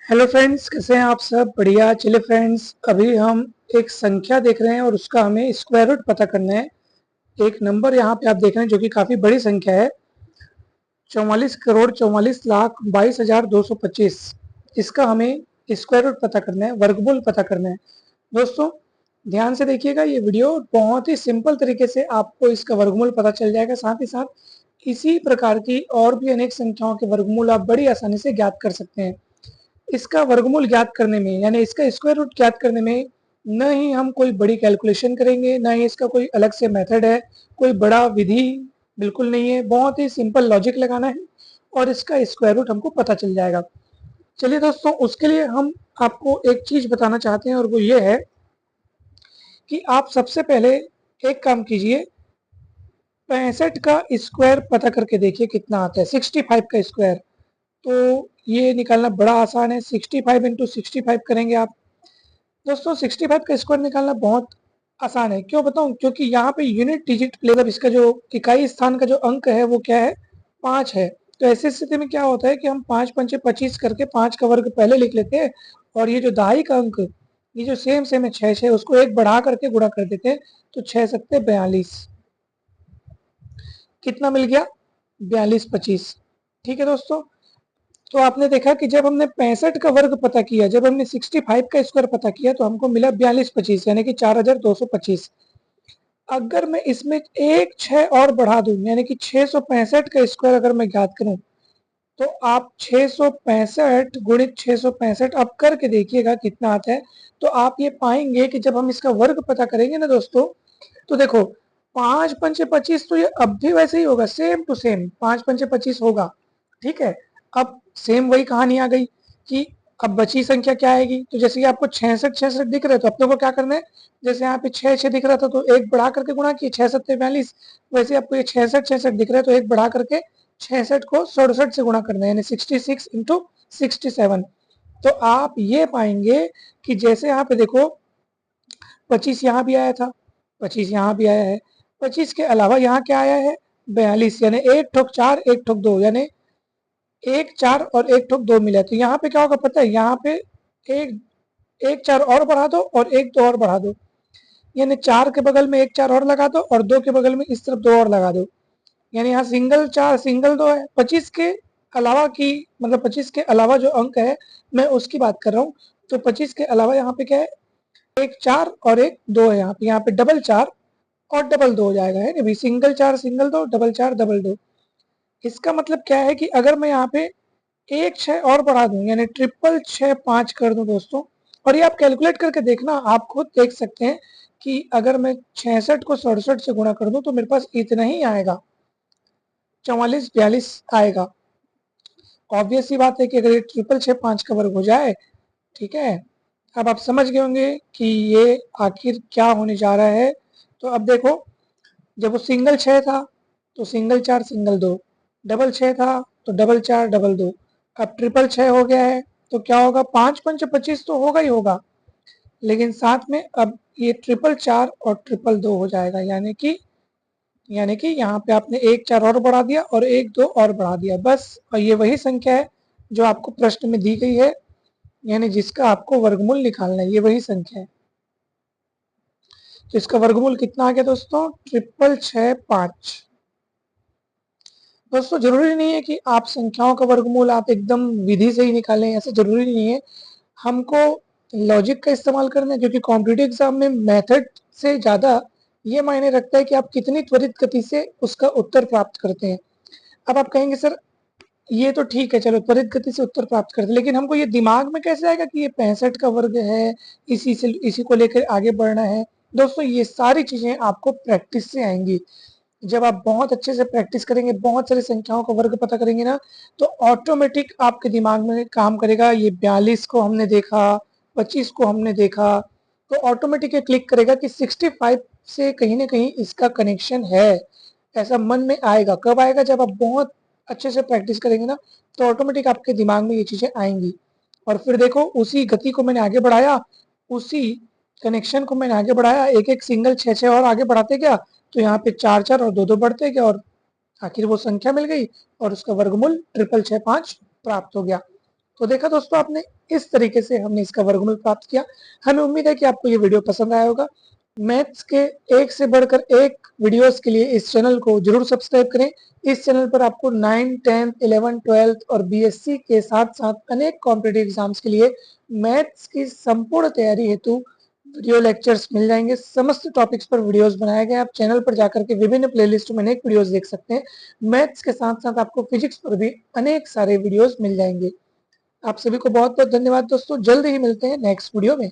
Hello friends, कैसे हैं आप सब? बढ़िया। चलिए फ्रेंड्स, अभी हम एक संख्या देख रहे हैं और उसका हमें स्क्वायर रूट पता करना है। एक नंबर यहाँ पे आप देख रहे हैं जो कि काफ़ी बड़ी संख्या है, 44,44,22,225। इसका हमें स्क्वायर रूट पता करना है, वर्गमूल पता करना है। दोस्तों ध्यान से देखिएगा, ये वीडियो बहुत ही सिंपल तरीके से आपको इसका वर्गमूल पता चल जाएगा। साथ ही साथ इसी प्रकार की और भी अनेक संख्याओं के वर्गमूल आप बड़ी आसानी से ज्ञात कर सकते हैं। इसका वर्गमूल ज्ञात करने में, यानी इसका स्क्वायर रूट ज्ञात करने में न ही हम कोई बड़ी कैलकुलेशन करेंगे, न ही इसका कोई अलग से मेथड है, कोई बड़ा विधि बिल्कुल नहीं है। बहुत ही सिंपल लॉजिक लगाना है और इसका स्क्वायर रूट हमको पता चल जाएगा। चलिए दोस्तों, उसके लिए हम आपको एक चीज बताना चाहते हैं और वो ये है कि आप सबसे पहले एक काम कीजिए, 65 का स्क्वायर पता करके देखिए कितना आता है। 65 का स्क्वायर तो ये निकालना बड़ा आसान है। 65 इंटू 65 करेंगे आप। दोस्तों 65 का स्क्वायर निकालना बहुत आसान है, क्यों बताऊं? क्योंकि यहाँ पे यूनिट डिजिट मतलब इसका जो इकाई स्थान का जो अंक है वो क्या है, 5 है। तो ऐसी स्थिति में क्या होता है कि हम 5 पंचे 25 करके 5 का वर्ग पहले लिख लेते हैं और ये जो दहाई का अंक, ये जो सेम सेम है 6 उसको एक बढ़ा करके गुणा कर देते हैं। तो 6 सत्ते 42, कितना मिल गया? 42 25। ठीक है दोस्तों, तो आपने देखा कि जब हमने 65 का वर्ग पता किया, जब हमने 65 का स्क्वायर पता किया तो हमको मिला 42 25, यानी कि 4225। अगर मैं इसमें एक 6 और बढ़ा दूं, यानी कि 665 का स्क्वायर अगर मैं ज्ञात करूं, तो आप 665 गुणित 665 आप करके देखिएगा कितना आता है। तो आप ये पाएंगे कि जब हम इसका वर्ग पता करेंगे ना दोस्तों, तो देखो 5 पंचे 25, तो ये अब भी वैसे ही होगा, सेम टू सेम 5 पंचे 25 होगा। ठीक है, अब सेम वही कहानी आ गई कि अब बची संख्या क्या आएगी। तो जैसे कि आपको 66 दिख रहे हैं तो अपने को क्या करना है, जैसे यहाँ पे 6 दिख रहा था तो एक बढ़ा करके गुणा किए, 6 सत्ते 42। वैसे आपको ये 66 दिख रहा है तो एक बढ़ा करके 66 को 67 से गुणा करना है, यानी 66 इंटू 67। तो आप ये पाएंगे कि जैसे यहाँ पे देखो 25 यहाँ भी आया था, 25 यहाँ भी आया है, 25 के अलावा यहाँ क्या आया है, 42, यानी एक ठोक 4 एक ठोक 2, यानी एक 4 और एक ठोक 2 मिला। तो यहाँ पे क्या होगा पता है, यहाँ पे एक एक 4 और बढ़ा दो और एक 2 और बढ़ा दो, यानी 4 के बगल में एक 4 और लगा दो और 2 के बगल में इस तरफ 2 और लगा दो, यानी यहाँ सिंगल 4 सिंगल 2 है। 25 के अलावा की मतलब 25 के अलावा जो अंक है मैं उसकी बात कर रहा हूँ। तो 25 के अलावा यहाँ पे क्या है, एक 4 और एक 2 है। यहाँ पे डबल 4 और डबल 2 हो जाएगा, है ना? Single 4 single 2, double 4 double 2। इसका मतलब क्या है कि अगर मैं यहाँ पे एक 6 और बढ़ा दूं, यानी ट्रिपल 6 5 कर दूं दोस्तों, और ये आप कैलकुलेट करके देखना, आप खुद देख सकते हैं कि अगर मैं 66 को 67 से गुणा कर दूं तो मेरे पास इतना ही आएगा, 44 42 आएगा। ऑब्वियस सी बात है कि अगर ये ट्रिपल 6 5 का वर्ग हो जाए, ठीक है, अब आप समझ गए होंगे कि ये आखिर क्या होने जा रहा है। तो अब देखो, जब वो सिंगल 6 था तो सिंगल 4 सिंगल 2, डबल 6 था तो डबल 4 डबल 2, अब ट्रिपल 6 हो गया है तो क्या होगा, 5 पंच 25 तो होगा ही होगा, लेकिन साथ में अब ये ट्रिपल 4 और ट्रिपल 2 हो जाएगा, यानी कि यहाँ पे आपने एक 4 और बढ़ा दिया और एक 2 और बढ़ा दिया बस। और ये वही संख्या है जो आपको प्रश्न में दी गई है, यानी जिसका आपको वर्गमूल निकालना है, ये वही संख्या है। तो इसका वर्गमूल कितना आ गया दोस्तों, 666 दोस्तों जरूरी नहीं है कि आप संख्याओं का वर्गमूल आप एकदम विधि से ही निकालें, ऐसा जरूरी नहीं है। हमको लॉजिक का इस्तेमाल करना है, क्योंकि कॉम्पिटिटिव एग्जाम में मेथड से ज़्यादा ये मायने रखता है कि आप कितनी त्वरित गति से उसका उत्तर प्राप्त करते हैं। अब आप कहेंगे सर ये तो ठीक है, चलो त्वरित गति से उत्तर प्राप्त करते हैं, लेकिन हमको ये दिमाग में कैसे आएगा कि ये 65 का वर्ग है, इसी को लेकर आगे बढ़ना है। दोस्तों ये सारी चीजें आपको प्रैक्टिस से आएंगी। जब आप बहुत अच्छे से प्रैक्टिस करेंगे, बहुत सारी संख्याओं का वर्ग पता करेंगे ना, तो ऑटोमेटिक आपके दिमाग में काम करेगा, ये 42 को हमने देखा, 25 को हमने देखा, तो ऑटोमेटिक ये क्लिक करेगा कि 65 से कहीं ना कहीं इसका कनेक्शन है। ऐसा मन में आएगा, कब आएगा, जब आप बहुत अच्छे से प्रैक्टिस करेंगे ना, तो ऑटोमेटिक आपके दिमाग में ये चीजें आएंगी। और फिर देखो उसी गति को मैंने आगे बढ़ाया, उसी कनेक्शन को मैंने आगे बढ़ाया, एक एक सिंगल 6 और आगे बढ़ाते गया, तो यहाँ पे 4 4 और 2 2 बढ़ते गए और आखिर वो संख्या मिल गई और उसका वर्गमूल 666 5 प्राप्त हो गया। तो देखा दोस्तों आपने, इस तरीके से हमने इसका वर्गमूल प्राप्त किया। हमें उम्मीद है कि आपको ये वीडियो पसंद आया होगा। मैथ्स के एक से बढ़कर एक वीडियोस के लिए इस चैनल को जरूर सब्सक्राइब करें। इस चैनल पर आपको 9th 10th 11th 12th और बीएससी के साथ साथ अनेक कॉम्पिटिटिव एग्जाम्स के लिए मैथ्स की संपूर्ण तैयारी हेतु वीडियो लेक्चर्स मिल जाएंगे। समस्त टॉपिक्स पर वीडियोस बनाए गए। आप चैनल पर जाकर के विभिन्न प्लेलिस्ट में अनेक वीडियोस देख सकते हैं। मैथ्स के साथ साथ आपको फिजिक्स पर भी अनेक सारे वीडियोस मिल जाएंगे। आप सभी को बहुत बहुत धन्यवाद दोस्तों। जल्द ही मिलते हैं नेक्स्ट वीडियो में।